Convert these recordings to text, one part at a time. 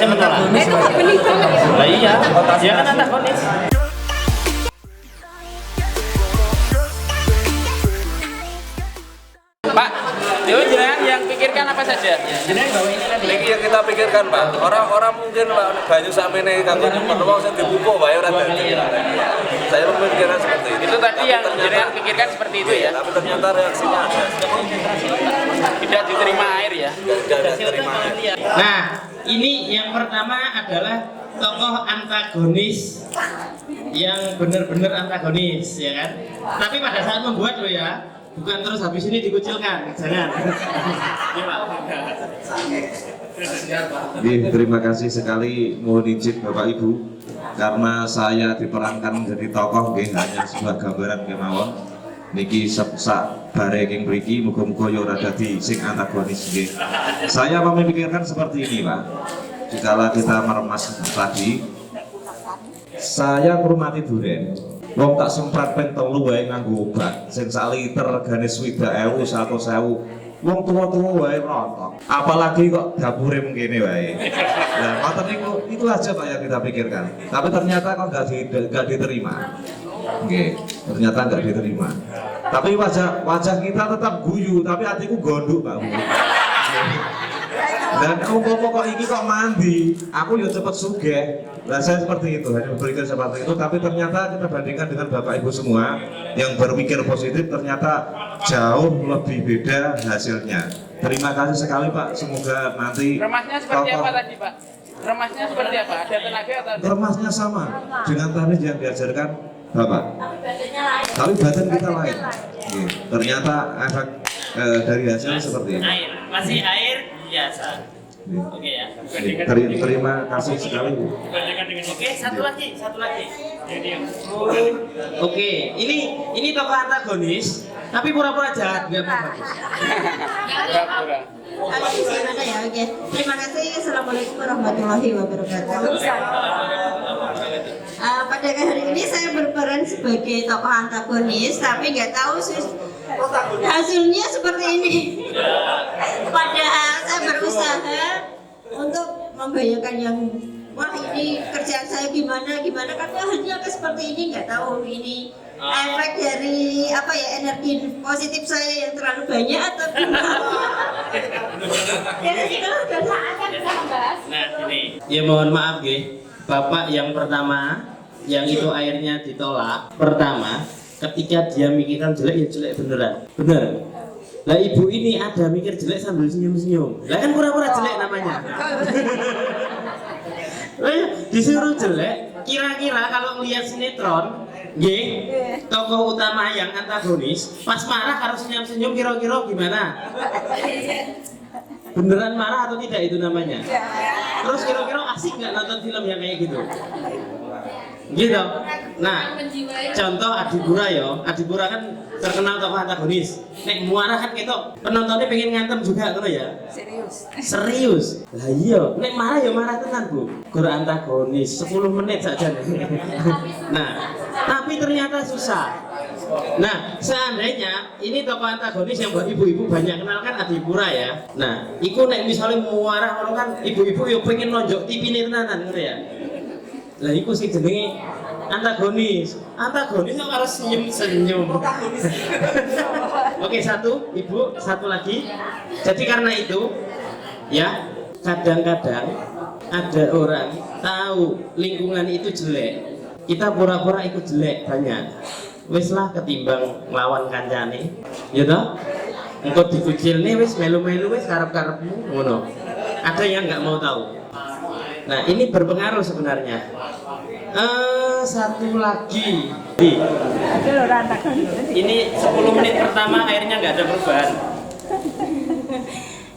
Antagonis itu happening banget ya? Lah iya, dia kan antagonis. Pak, itu jenengan yang pikirkan apa saja? Jenengan bawa ini tadi. Ini yang kita pikirkan, Pak. Orang-orang mungkin Pak banyak sampai nih kanggo nyumpet wong sing dipupuk wae ora dadi. Saya memikirkan seperti itu. Itu tadi yang jenengan pikirkan seperti itu ya? Tapi ternyata reaksinya ada. Tidak diterima air ya? Tidak diterima. Nah, ini yang pertama adalah tokoh antagonis yang benar-benar antagonis, ya kan? Tapi pada saat membuat lo ya, bukan terus habis ini dikucilkan, jangan. Terima kasih sekali, mohon izin Bapak Ibu, karena saya diperankan menjadi tokoh, hanya sebuah gambaran kemawon. Niki sak bare king mriki muga-muga ya ora dadi sing antagonis nggih. Saya memikirkan seperti ini, Pak. Jikalau kita meremas tadi, saya ngurmati duren. Wong tak sempat pen telu wae nganggo obat sing sak liter regane 20.000 100.000. Wong tuwa-tuwa wae rontok. Apalagi kok dapure mengkene wae. Nah, ngoten niku itu aja Pak yang kita pikirkan. Tapi ternyata kok enggak diterima. Oke, ternyata nggak diterima. Tapi wajah kita tetap guyu, tapi hatiku gondok Pak Bu. Dan kok ini kok mandi, aku ya cepet sugih. Nah saya seperti itu, hanya berpikir seperti itu. Tapi ternyata kita bandingkan dengan Bapak Ibu semua yang berpikir positif, ternyata jauh lebih beda hasilnya. Terima kasih sekali Pak. Semoga nanti Remasnya seperti apa tadi Pak? Remasnya seperti apa? Ada tenaga atau ada? remasnya sama dengan teknis yang diajarkan Bapak. Tapi badan kita lain. Ternyata efek dari hasil seperti ini. Air, masih air biasa. Oke ya. Terima kasih sekali Bu. Oke, satu lagi. Oke, ini tokoh antagonis, tapi pura-pura jahat, nggak bagus. Pura-pura. Gimana ya? Oke. Terima kasih. Assalamualaikum warahmatullahi wabarakatuh. Pada hari ini saya berperan sebagai tokoh antagonis, tapi nggak tahu sih hasilnya seperti ini. Padahal saya berusaha untuk membayangkan yang wah ini kerjaan saya gimana kan hasilnya seperti ini, nggak tahu ini efek dari apa ya, energi positif saya yang terlalu banyak atau gimana. Jadi kita sudah saatnya bisa membahas. Nah ini, ya mohon maaf Bapak yang pertama yang itu airnya ditolak. Pertama, ketika dia mikirkan jelek ya jelek beneran, bener. Lah ibu ini ada mikir jelek sambil senyum-senyum. Lah kan pura-pura jelek namanya. Disuruh jelek, kira-kira kalau melihat sinetron, tokoh utama yang antagonis, pas marah harus senyum-senyum, kira-kira gimana? Beneran marah atau tidak itu namanya? Terus kira-kira asik nggak nonton film yang kayak gitu? Gitu. Nah, contoh Adipura ya. Adipura kan terkenal tokoh antagonis. Nek muara kan gitu, penontonnya pengen ngantem juga kan ya? Serius. Lah iya, nek marah ya marah tenan Bu. Guru antagonis 10 menit saja. Nah, tapi ternyata susah. Nah, seandainya ini tokoh antagonis yang buat ibu-ibu banyak kenal kan Adipura ya. Nah, iku nek misalnya muara orang kan ibu-ibu yo pengen nonjok tipine tenanan gitu ya. Lah iku sih jenenge antagonis. Antagonis kok harus senyum-senyum. Oke, satu, Ibu, satu lagi. Jadi karena itu ya, kadang-kadang ada orang tahu lingkungan itu jelek. Kita pura-pura ikut jelek banyak. Wis lah ketimbang nglawan kancane. Ya toh? Engko dikucilne wis melu-melu wis karep-karepmu ngono. Ada yang nggak mau tahu. Nah ini berpengaruh sebenarnya. Satu lagi. Ini 10 menit pertama airnya nggak ada perubahan.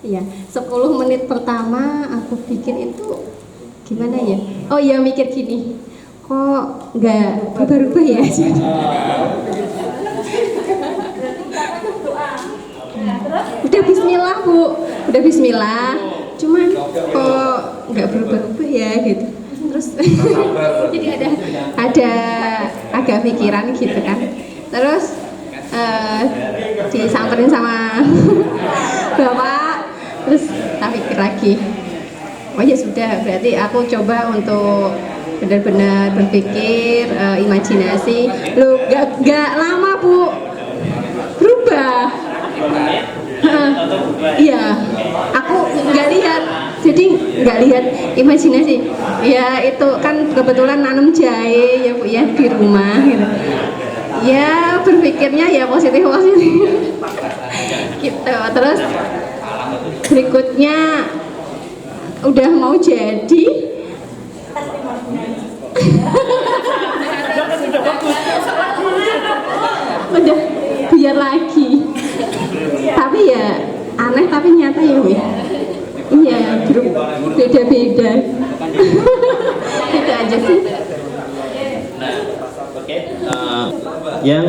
Iya, 10 menit pertama aku pikir itu gimana ya? Oh iya, mikir gini, kok nggak berubah-ubah ya? Udah bismillah Bu, udah bismillah. Cuman kok nggak berubah-ubah ya gitu. Terus jadi ada agak pikiran gitu kan. Terus disamperin sama bapak, terus tak pikir lagi Oh ya sudah, berarti aku coba untuk benar-benar berpikir, imajinasi. Loh, gak lama Bu, berubah. Iya, aku nggak lihat, jadi nggak lihat imajinasi. Ya itu kan kebetulan nanam jahe ya Bu ya di rumah gitu. Ya berpikirnya ya positif gitu. Terus berikutnya udah mau jadi. Udah biar lagi. Tapi ya aneh tapi nyata ya Wi. Iya, beda-beda. Itu aja sih. Yang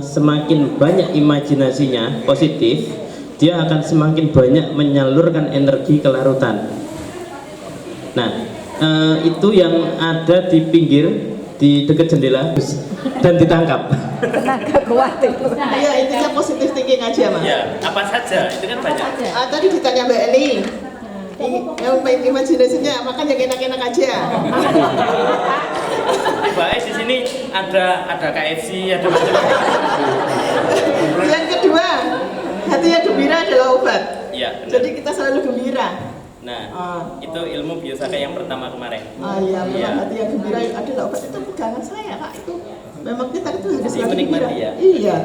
semakin banyak imajinasinya positif, dia akan semakin banyak menyalurkan energi ke larutan. Nah, itu yang ada di pinggir, di dekat jendela dan ditangkap. Tenaga kuat itu. Iya, intinya positif thinking aja Mas. Ya, apa saja? Itu kan banyak. Tadi ditanya Mbak Eli, yang main imajinasinya makan yang enak-enak aja. Baik, di sini ada KFC, ada macam-macam. Yang kedua, hatinya gembira adalah obat. Iya, benar. Jadi kita selalu gembira. Nah, itu ilmu biosaka yang pertama kemarin. Iya, memang hati yang gembira adalah obat, itu pegangan saya Kak. Itu memang kita itu harus Jadi selalu menikmati gembira. ya? Iya.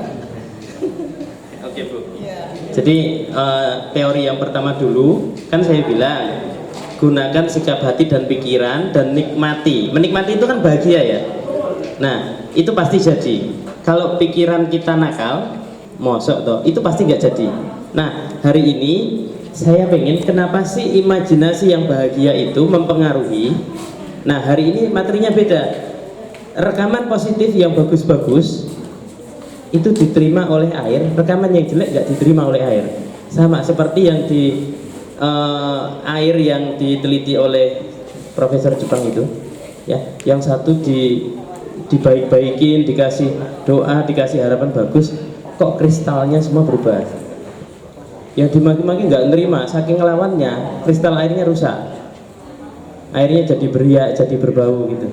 Oke Bu. Iya. Jadi teori yang pertama dulu kan saya bilang gunakan sikap hati dan pikiran dan nikmati. Menikmati itu kan bahagia ya. Nah itu pasti jadi. Kalau pikiran kita nakal, mosok toh, itu pasti nggak jadi. Nah hari ini saya pengen kenapa sih imajinasi yang bahagia itu mempengaruhi. Nah hari ini materinya beda. Rekaman positif yang bagus-bagus itu diterima oleh air, rekaman yang jelek nggak diterima oleh air. Sama seperti yang di air yang diteliti oleh Profesor Jepang itu, ya, yang satu dibaik-baikin, dikasih doa, dikasih harapan bagus, kok kristalnya semua berubah. Yang dimaki-maki nggak nerima, saking ngelawannya, kristal airnya rusak, airnya jadi beriak, jadi berbau gitu.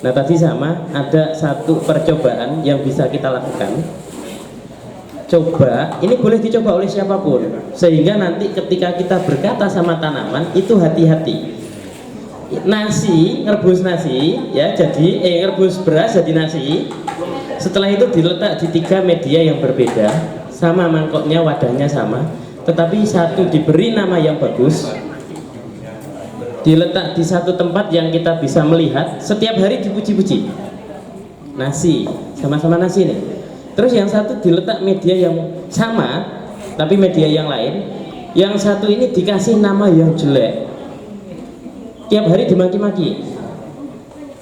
Nah tadi sama, ada satu percobaan yang bisa kita lakukan. Coba, ini boleh dicoba oleh siapapun, sehingga nanti ketika kita berkata sama tanaman itu hati-hati. Nasi, ngerebus nasi, ya jadi ngerebus beras jadi nasi. Setelah itu diletak di 3 media yang berbeda, sama mangkoknya, wadahnya sama, tetapi satu diberi nama yang bagus, diletak di satu tempat yang kita bisa melihat, setiap hari dipuji-puji. Nasi, sama-sama nasi nih. Terus yang satu diletak media yang sama, tapi media yang lain. Yang satu ini dikasih nama yang jelek. Tiap hari dimaki-maki.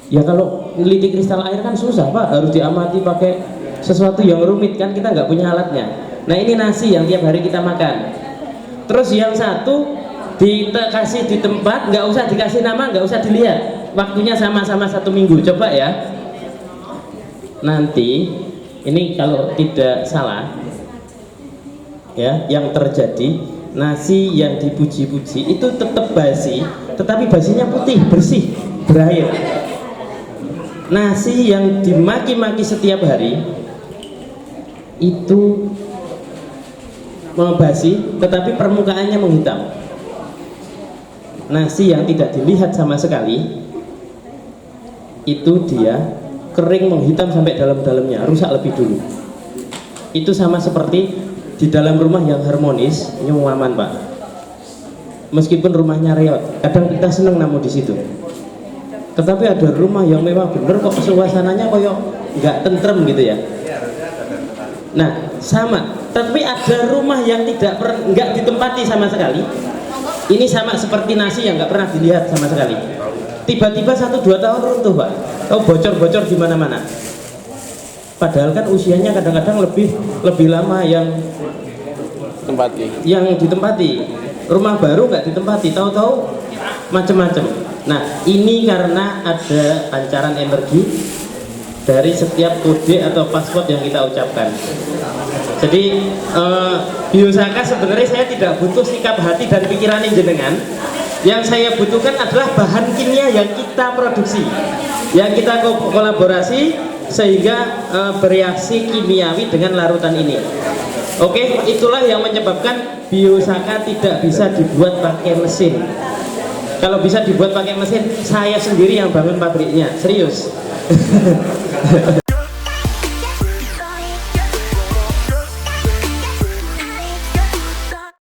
Ya kalau neliti kristal air kan susah Pak, harus diamati pakai sesuatu yang rumit kan, kita nggak punya alatnya. Nah ini nasi yang tiap hari kita makan. Terus yang satu dikasih di tempat, nggak usah dikasih nama, nggak usah dilihat. Waktunya sama-sama 1 minggu, coba ya. Nanti ini kalau tidak salah ya, yang terjadi nasi yang dipuji-puji itu tetap basi, tetapi basinya putih, bersih, berair. Nasi yang dimaki-maki setiap hari itu basi, tetapi permukaannya menghitam. Nasi yang tidak dilihat sama sekali itu dia kering, menghitam sampai dalam-dalamnya, rusak lebih dulu. Itu sama seperti di dalam rumah yang harmonis, nyaman Pak. Meskipun rumahnya reot, kadang kita seneng namu di situ. Tetapi ada rumah yang mewah bener kok suasananya koyo nggak tentrem gitu ya. Nah sama, tapi ada rumah yang nggak ditempati sama sekali. Ini sama seperti nasi yang nggak pernah dilihat sama sekali. Tiba-tiba 1-2 tahun runtuh Pak. Oh bocor-bocor di mana-mana. Padahal kan usianya kadang-kadang lebih lama yang ditempati. Rumah baru nggak ditempati, tahu-tahu macam-macam. Nah ini karena ada pancaran energi dari setiap kode atau password yang kita ucapkan. Jadi biosaka sebenarnya saya tidak butuh sikap hati dan pikiran jenengan. Yang saya butuhkan adalah bahan kimia yang kita produksi, yang kita kolaborasi sehingga bereaksi kimiawi dengan larutan ini. Oke, itulah yang menyebabkan biosaka tidak bisa dibuat pakai mesin. Kalau bisa dibuat pakai mesin, saya sendiri yang bangun pabriknya, serius.